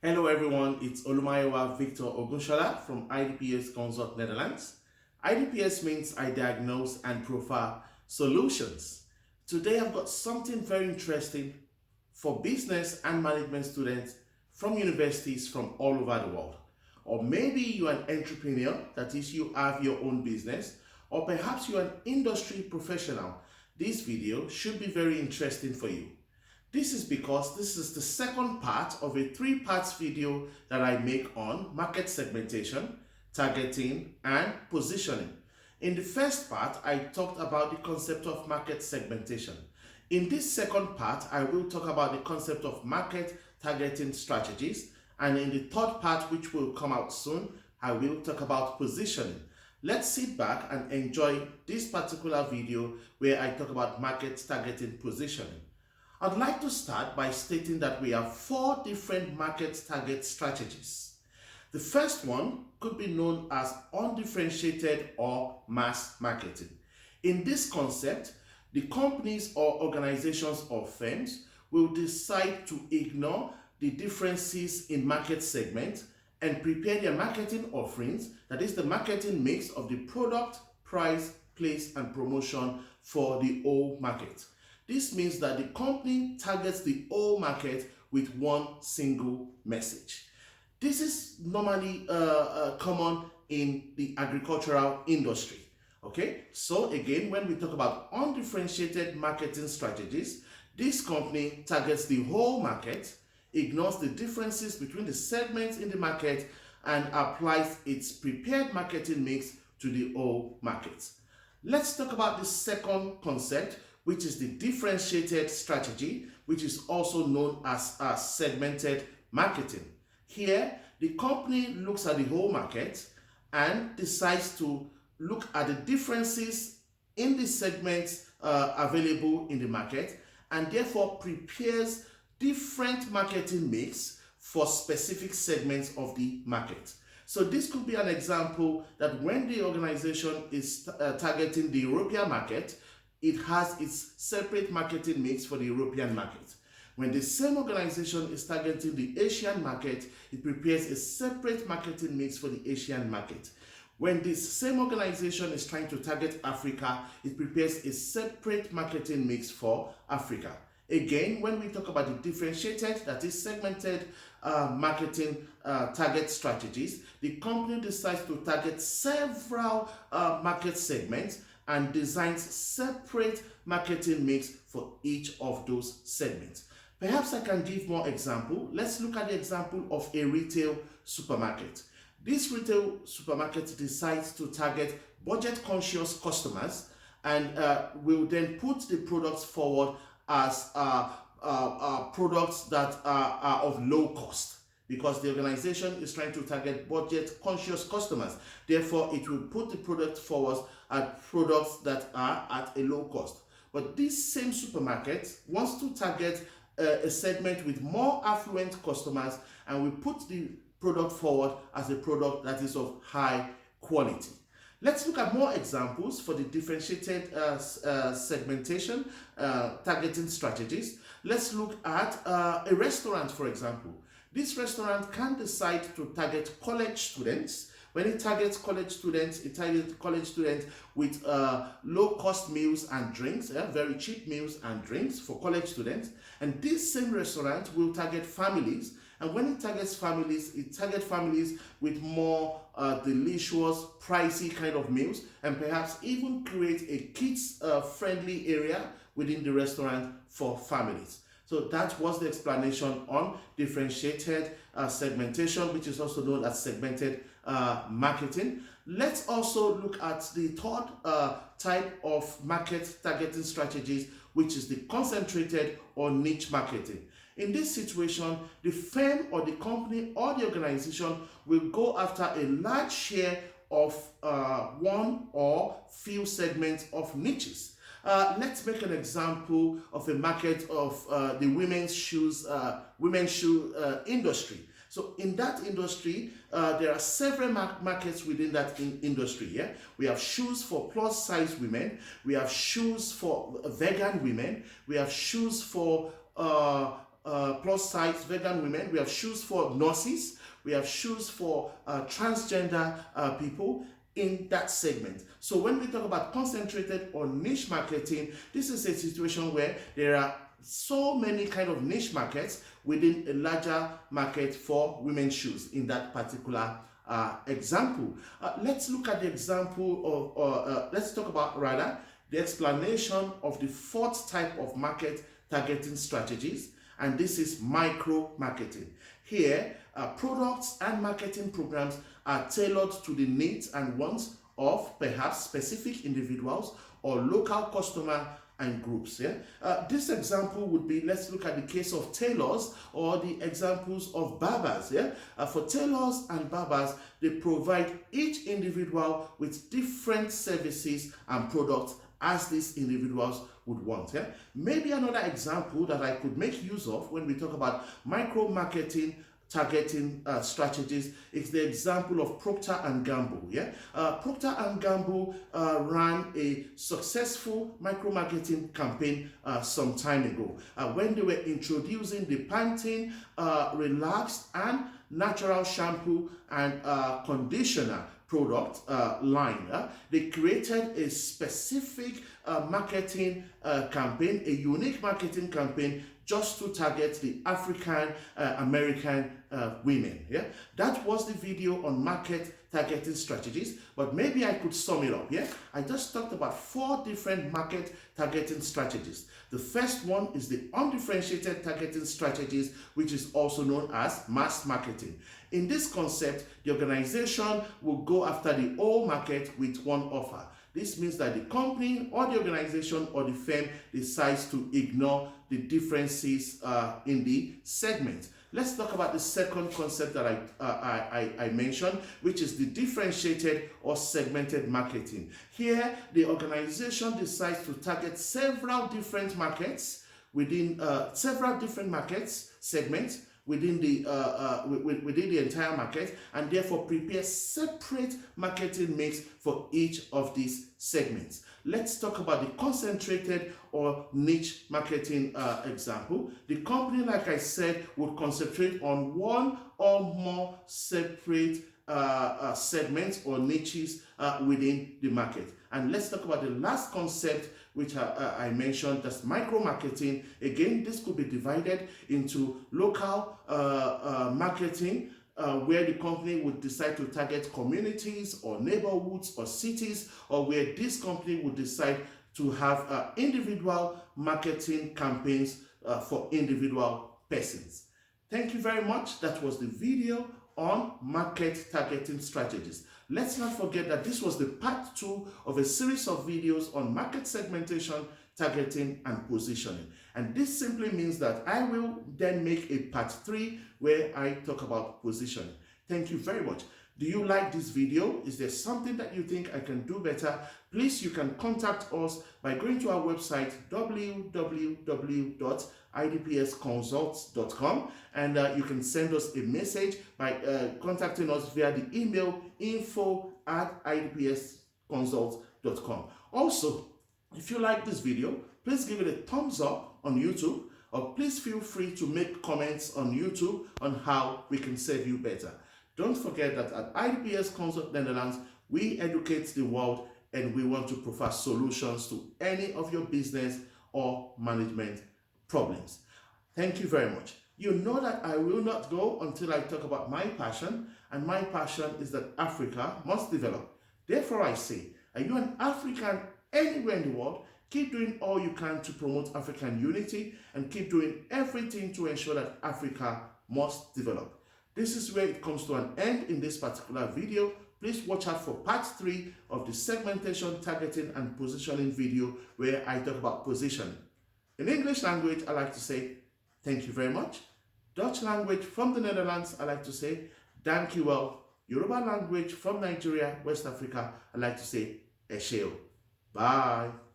Hello everyone, it's Olumayewa Victor Ogunshola from iDPS Consult Netherlands. iDPS means I diagnose and proffer solutions. Today I've got something very interesting for business and management students from universities from all over the world. Or maybe you're an entrepreneur, that is, you have your own business, or perhaps you're an industry professional. This video should be very interesting for you. This is because this is the second part of a three-part video that I make on market segmentation, targeting, and positioning. In the first part, I talked about the concept of market segmentation. In this second part, I will talk about the concept of market targeting strategies. And in the third part, which will come out soon, I will talk about positioning. Let's sit back and enjoy this particular video where I talk about market targeting positioning. I'd like to start by stating that we have four different market target strategies. The first one could be known as undifferentiated or mass marketing. In this concept, the companies or organizations or firms will decide to ignore the differences in market segments and prepare their marketing offerings, that is the marketing mix of the product, price, place, and promotion for the whole market. This means that the company targets the whole market with one single message. This is normally common in the agricultural industry. Okay, so again, when we talk about undifferentiated marketing strategies, this company targets the whole market, ignores the differences between the segments in the market, and applies its prepared marketing mix to the whole market. Let's talk about the second concept, which is the differentiated strategy, which is also known as segmented marketing. Here, the company looks at the whole market and decides to look at the differences in the segments available in the market, and therefore prepares different marketing mix for specific segments of the market. So this could be an example that when the organization is targeting the European market, it has its separate marketing mix for the European market. When the same organization is targeting the Asian market, it prepares a separate marketing mix for the Asian market. When this same organization is trying to target Africa, it prepares a separate marketing mix for Africa. Again, when we talk about the differentiated, that is segmented marketing target strategies, the company decides to target several market segments and designs separate marketing mix for each of those segments. Perhaps I can give more example. Let's look at the example of a retail supermarket. This retail supermarket decides to target budget-conscious customers and will then put the products forward as products that are of low cost, because the organization is trying to target budget-conscious customers. Therefore, it will put the product forward at products that are at a low cost. But this same supermarket wants to target a segment with more affluent customers and will put the product forward as a product that is of high quality. Let's look at more examples for the differentiated segmentation targeting strategies. Let's look at a restaurant, for example. This restaurant can decide to target college students. When it targets college students, it targets college students with low-cost meals and drinks, very cheap meals and drinks for college students. And this same restaurant will target families. And when it targets families with more delicious, pricey kind of meals, and perhaps even create a kids-friendly area within the restaurant for families. So that was the explanation on differentiated segmentation, which is also known as segmented marketing. Let's also look at the third type of market targeting strategies, which is the concentrated or niche marketing. In this situation, the firm or the company or the organization will go after a large share of one or few segments of niches. Let's make an example of a market of the women's shoe industry. So in that industry, there are several markets within that industry. Yeah, we have shoes for plus size women, we have shoes for vegan women, we have shoes for plus size vegan women. We have shoes for nurses. We have shoes for transgender people in that segment. So when we talk about concentrated or niche marketing, this is a situation where there are so many kind of niche markets within a larger market for women's shoes in that particular example. Let's look at the example of, let's talk about rather the explanation of the fourth type of market targeting strategies, and this is micro marketing. Here, products and marketing programs are tailored to the needs and wants of perhaps specific individuals or local customer and groups. This example would be, let's look at the case of tailors or the examples of barbers. For tailors and barbers, they provide each individual with different services and products as these individuals would want. Maybe another example that I could make use of when we talk about micro marketing targeting strategies is the example of Procter & Gamble. Procter & Gamble ran a successful micro-marketing campaign some time ago when they were introducing the Pantene Relaxed and Natural Shampoo and Conditioner product line. They created a specific marketing campaign, a unique marketing campaign just to target the African American women. That was the video on market targeting strategies, but maybe I could sum it up. I just talked about 4 different market targeting strategies. The first one is the undifferentiated targeting strategies, which is also known as mass marketing. In this concept, the organization will go after the whole market with one offer. This means that the company or the organization or the firm decides to ignore the differences in the segment. Let's talk about the second concept that I mentioned, which is the differentiated or segmented marketing. Here, the organization decides to target several different markets within segments within the entire market, and therefore prepare separate marketing mix for each of these segments. Let's talk about the concentrated or niche marketing example. The company, like I said, would concentrate on one or more separate segments or niches within the market. And let's talk about the last concept which I mentioned, that's micro marketing. Again, this could be divided into local marketing, where the company would decide to target communities or neighborhoods or cities, or where this company would decide to have individual marketing campaigns for individual persons. Thank you very much. That was the video on market targeting strategies. Let's not forget that this was the part 2 of a series of videos on market segmentation, targeting, and positioning. And this simply means that I will then make a part 3 where I talk about positioning. Thank you very much. Do you like this video? Is there something that you think I can do better? Please, you can contact us by going to our website www.idpsconsults.com, and you can send us a message by contacting us via the email info@idpsconsults.com. Also, if you like this video, please give it a thumbs up on YouTube, or please feel free to make comments on YouTube on how we can serve you better. Don't forget that at iDPS Consult Netherlands, we educate the world and we want to provide solutions to any of your business or management problems. Thank you very much. You know that I will not go until I talk about my passion, and my passion is that Africa must develop. Therefore, I say, are you an African anywhere in the world? Keep doing all you can to promote African unity, and keep doing everything to ensure that Africa must develop. This is where it comes to an end in this particular video. Please watch out for part 3 of the segmentation, targeting, and positioning video where I talk about positioning. In English language, I like to say, thank you very much. Dutch language from the Netherlands, I like to say, dank u wel. Yoruba language from Nigeria, West Africa, I like to say, ẹ ṣé o. Bye.